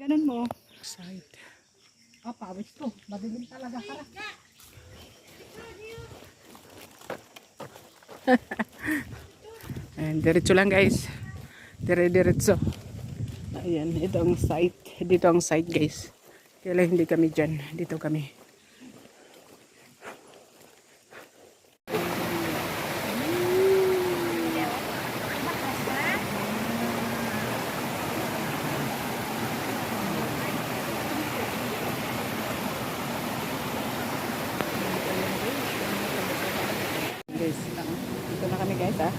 Ganun mo. Side. Pawis ko. Madilim talaga para. Ayan, diretso lang guys. Dire-diretso. Ayan, ito ang site. Dito ang site guys. Kaya hindi kami dyan. Dito kami. Guys, dito na kami guys ah.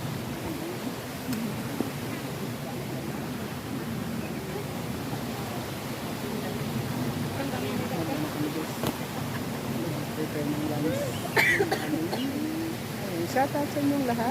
Shout out sa inyong lahat.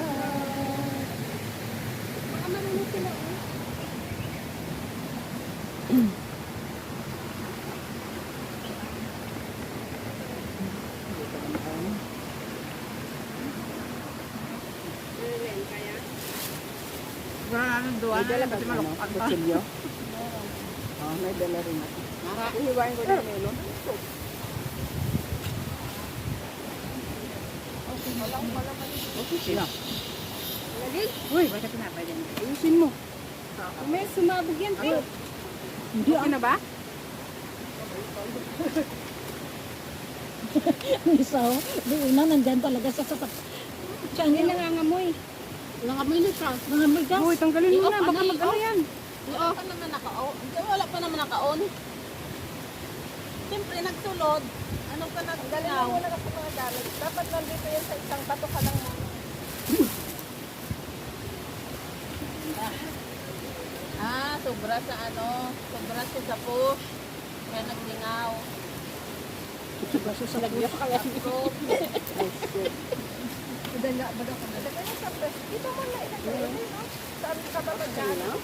May dala ba ang kutsilyo? Oh, may dala rin ako. Ihiwain ko ng melon. Okay siya. Uy, bakit tinapay dyan? Ayusin mo. May sumabog yan. Hindi ako na ba? Ang isaw. Doon na, nandyan talaga sa sapat. Siya hindi nangangamoy. Nangangamoy na siya. Nangangamoy gas. Uy, tanggalin mo na. Baka mag-ano yan. Wala pa naman naka-on. Wala pa naman naka-on. Siyempre, nagsulod. Ano ka nag-galaw? Wala ka sa mga dalag. Dapat nandito yan sa isang bato ka lang mo. Sobra sa ano. Sobra siya sa push. Kaya naglingaw. Sobra sa lagyan pa kaya. Dala, baga ka na. Ilagay mo sa press. Dito mo na ilagay mo. Saan ka ba mag-gano'n?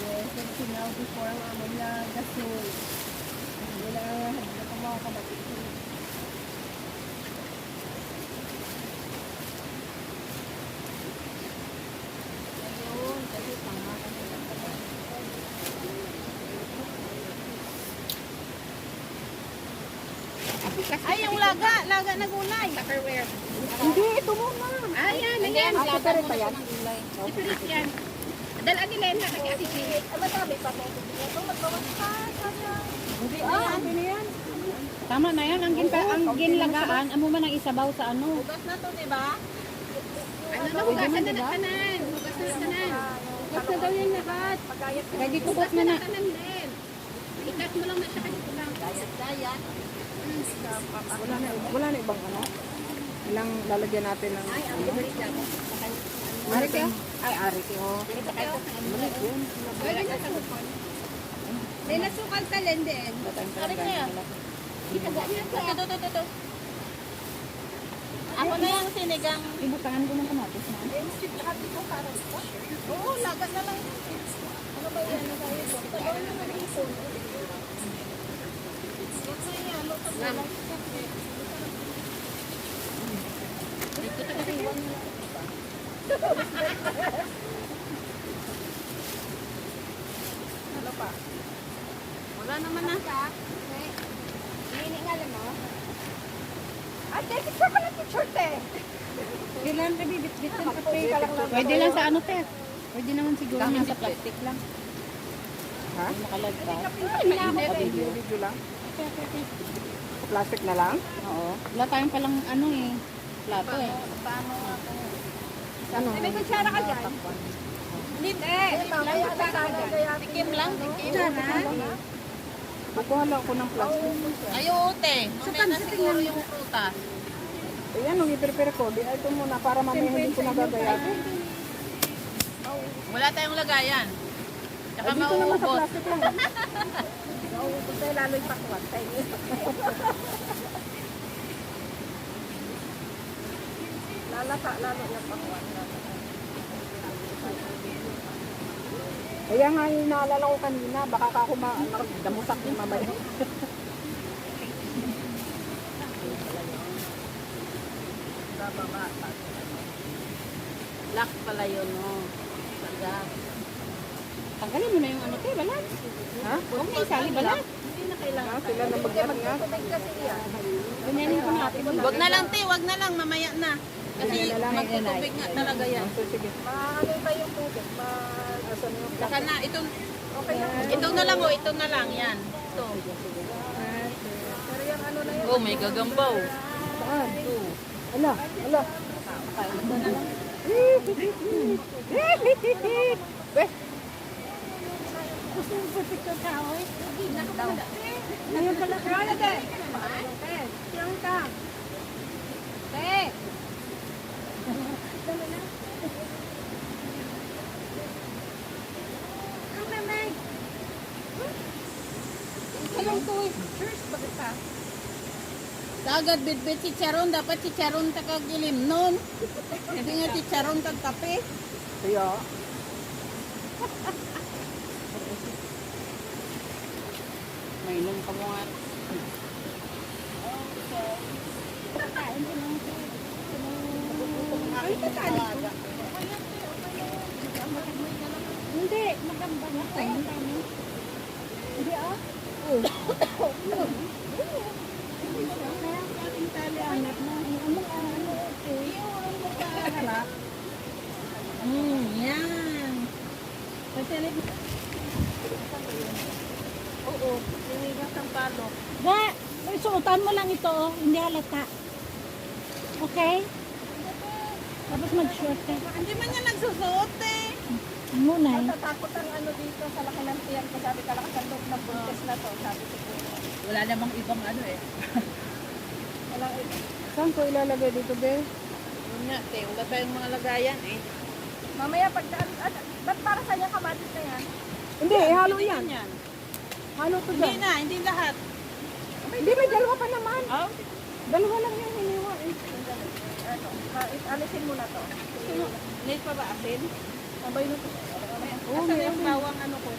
Yes, nagsingaw before ang amo niya gasol. Hindi na nga mga kabatik. Ayun, kasi tanga ka nila. Ay, yung laga na gulay. Tupperware. Hindi, ito muna. Ayan, ayan. Laga rin pa yan. Separate yan. Dala ni Lena kay Ate Chili. Madami pa mo. Ito magbawas pa. Hindi na yan. Tama na yan, ang ginlagaan, amo man ang isabaw sa ano. Bugas na to, di ba? Ano na, hugasan na na kanan. Hugas na na kanan. Hugas na daw yan lahat. Ready to cook na na. Kanan din. Ikat mo lang na siya kasi lang. Dayat. Wala na ibang ano. Ilang lalagyan natin ng ano. Arike. Ay, arike oh. Malit yun. Pwede na sa bukon. May nasukal ka din din. Arike na yan. Ito. Ako na yung sinigang. Ibutangan ko ng kamatis na. Oo, lagat na lang. Ano ba yan? Ano ba yan? Talon na ng ipon. Huwag na yan. Lutang na lang. Ano pa? Wala naman na. Hiningalan mo? Ate, picture ka lang picture, te. Kailan ka bibit-bit ng kape? lang. Pwede lang sa ano, te. Pwede naman siguro nasa plastic lang. Ha? Nakalagay. Video lang. Plastic na lang? Oo. Wala tayong palang ano eh. Plato eh. Paano ako? Ano? May kutsara ka dyan. Hindi, May kutsara ka dyan. tikim lang, tikim. Makuha lang ako ng plastic. Ayo, te. Mamaya na siguro yung prutas. Ayan, nung i-prepare ko. Di, ito muna para mamaya hindi ko nagagayatin. Wala tayong lagayan. Tsaka Ay, dito naman sa mauubos. plastic lang. Tayo lalo yung pakuwat. Lalo yung pakuwat. Kaya nga yung naalala ko kanina, baka ako damusak yung mamaya. Black pala yun, no? Saga. Tanggalin mo na yung ano, te. Wala. Ha? Huwag na isali ba lang? Sila na maglat nga. Ganyanin ko natin. Wag na lang, te. Wag na lang. Mamaya na. Kasi magtutubig nga talaga yan. So, sige. Ano ba yung tubig? Saka na, ito na lang, oh. Ito na lang. Yan. Ito. Pero yung ano na yun. Oh, may gagambaw. Ala, ala. Gusto mo po picture ka, oy? Ngayon pala. Kaya din. Yung ka. Eh! Ang nanay! Anong to eh? Cheers, bakit pa? Sagad bitbit si Charon. Dapat si Charon takagilim nun. Hindi nga si Charon kagkape. Kaya, Mainom ka mo nga. Hindi, magamba na ko. Hindi ah. Yan. Oo. Sinigas ang palo. Ga, suotan mo lang ito, oh. Hindi halata. Okay? Tapos mag-short ka. Hindi man niya nagsusuot eh. Muna eh. Natatakot ang ano dito sa laki ng tiyan ko. Sabi talaga sa loob ng buntis na to. Sabi ko po. Wala namang ibang ano eh. Walang iba. saan ko ilalagay dito, be? Yun nga, te. Wala tayong mga lagayan eh. Mamaya pag ba't para sa niya kamatis na yan? Hindi, ihalo Hindi yan. yan. Halo to Hindi dyan. na, hindi lahat. Hindi, may dalawa pa naman. Oh? Dalawa lang yung hiniwa eh. Ano, alisin mo na to. Need pa ba asin? Sabay na to. Oo, asan yung bawang ano ko?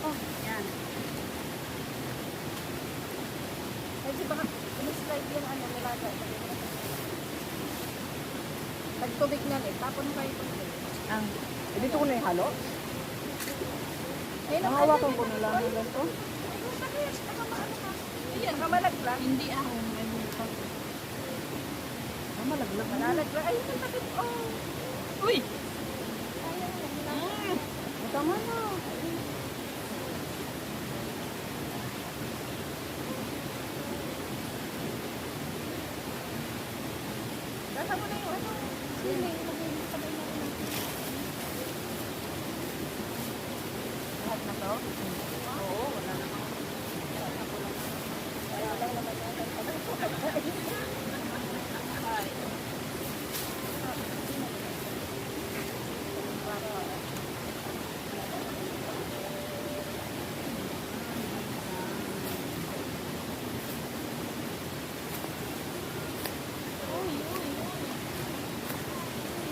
Oh, yan. Kasi baka slide yung ano nilagay. Nagtubig na rin. Tapon kayo tubig. Eh, dito ko na ihalo. Ay, Nangawakan ko na lang lang to. Ayan, kamalaglag. Hindi ako. May bukas. Malaglag. Malalaglag. Ay, yung takip. Oh. Uy! Tama na. Gasa mo na yung ano. Sili. Sabay na rin. Lahat na to? Oo, wala namang. Wala lang naman yan.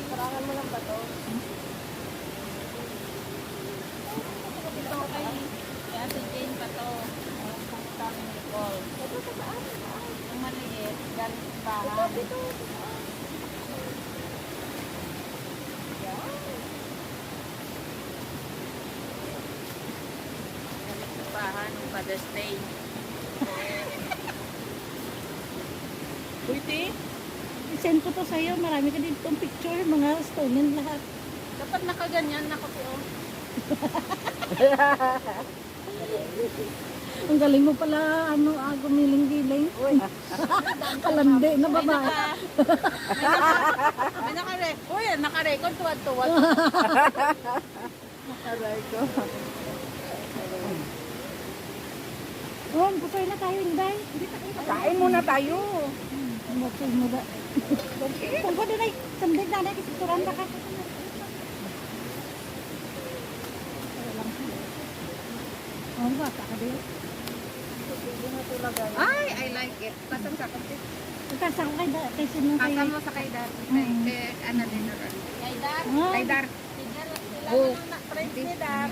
Sarangan mo lang ba to? Ito kay Ate Jane pa to. Putang Nicole. Ito sa saan? Ang maliit, galing sa bahay. Ito. Galing sa bahay ng Father's Day. Uy, te. I-send ko to sa'yo. Marami ka dito picture. Mga stolen lahat. Dapat nakaganyan na ko oh. Ang galing mo pala, ano, gumiling-giling. Kalandi na babae. May naka-record. Uy, naka-record. Tuwad-tuwad. Aray ko. Ron, pusoy na tayo, Inday. Kain muna tayo. Pusoy mo ba? Kung ko doon ay, sandig na kasi turan ka ka. Oh, bata ka din. Ay, I like it. Pasan ka kasi. Kasama kay kay sinong kay. Kasama sa kay Dar. Kay ano din ron. Kay Dar. Ah, Kay Dar. Oh, friends ni Dar.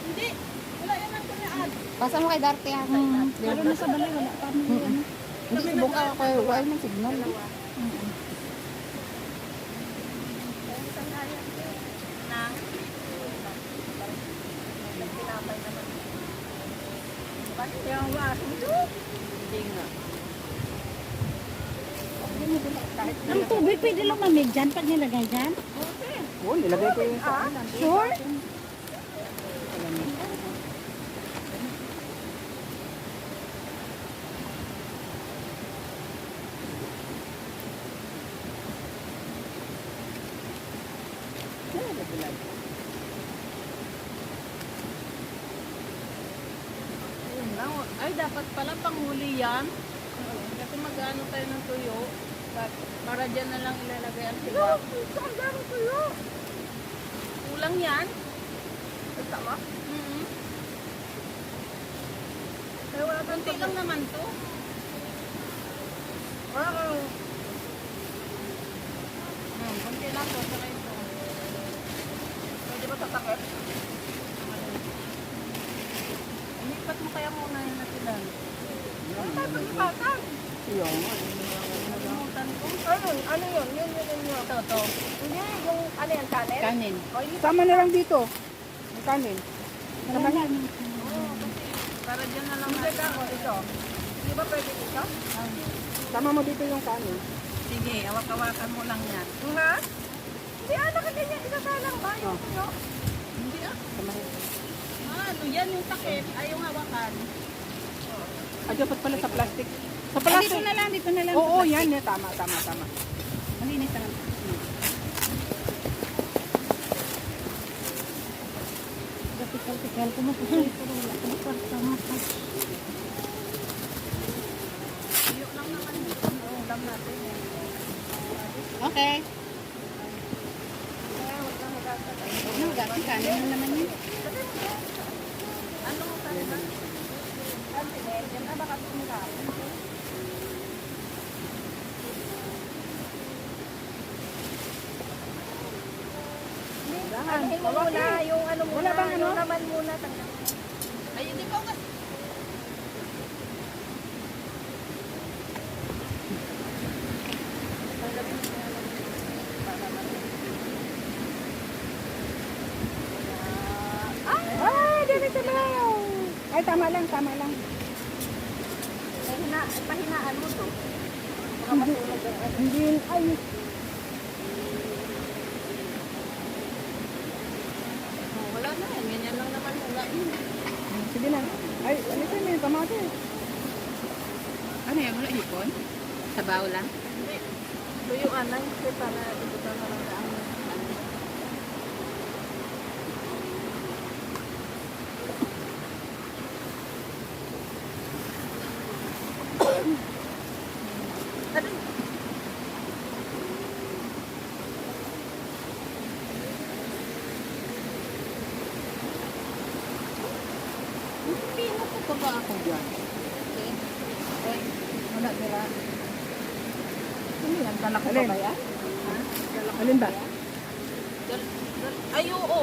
Hindi. Wala yan ang kunaan. Pasa mo kay Darte ha. Pero nasa balay, wala pa mo ano. Hindi subuka ako wala man signal. Na. naman. Bakit yung aso ito? Hindi nga. Kahit Ang tubig pwede lumamig dyan pag nilagay dyan? Oh, nilagay ko yung sa kanan. Sure? Ayun lang. Ay, dapat pala panghuli yan. Kasi mag-ano tayo ng tuyo. Para dyan na lang ilalagay ang tiwak. Saan dami tuyo? Kulang yan. Tama? Kaya wala konti lang naman to. Konti lang to. Saka ito. Pwede ba tatakip? Inipat mo kaya muna yung natilan. Ano tayo pag-ipatan? Yung, Kalimutan ko. Ano yun? Yun. Ito. Hindi, yung ano yan, kanin? Kanin. sama na lang dito. Yung kanin. Wala na. Para dyan na lang natin. Ito. Hindi ba pwede dito? Sama mo dito yung kanin. Sige, awak-awakan mo lang yan. Ha? Hindi, nakaganyan. Isasalang ba? Yung tuyo? Hindi ano yan yung takip? Ay, yung hawakan. Ah, dapat pala sa plastic. Sa Dito plastic. na lang, dito na lang. Oo, yan. Tama. Malinis na lang. Tikal-tikal ko na pero wala ko na kwarta mo. Tuyo lang naman dito. Ulam natin. Okay. Kaya huwag kang magkakatay. Ano, gati kanin na naman yun. Ano mo kanin ba? Kanin, yan na baka sumulap. Ano mo muna, yung ano muna, Wala bang ano? yung naman muna. Ay, hindi ko nga. Dito lang. Ay, tama lang. Pahinaan mo to. Hindi, ay. Wala na yan, ganyan lang naman mula. Sige na. Ay, ano ito yung kamate? Ano yan, wala hipon? Sabaw lang? Tuyuan lang, kasi para dito na lang daan. Ito ba ako dyan? Wala nila. Ano yan, talak Alin? ba yan? Alin ba? Ay, oo.